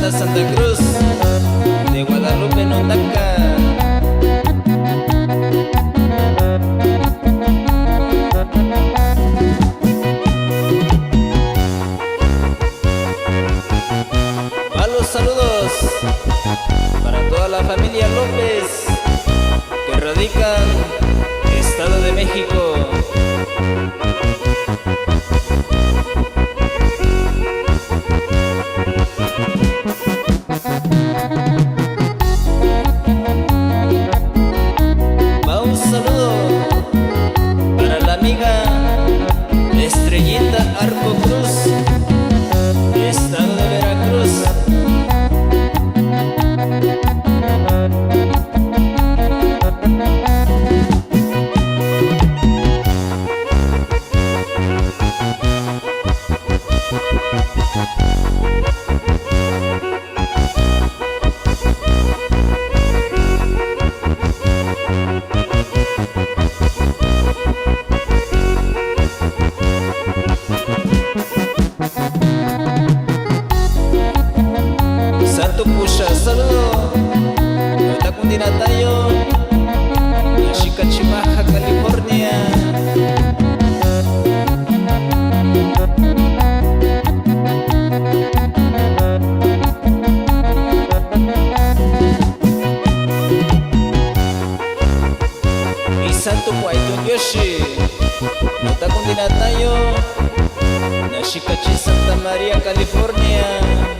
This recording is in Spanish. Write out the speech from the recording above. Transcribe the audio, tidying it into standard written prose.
hasta Santa Cruz de Guadalupe, Nondaca. Va los saludos para toda la familia López que radica en Estado de México. Va un saludo para la amiga Estrellita Arco Cruz, Estado de Veracruz. Santo Pusha, saludo Notacundinatayo, Chicachimaja, California. Y Santo Guaitón Yoshi, Notacundinatayo, Chicachi, Santa María, California.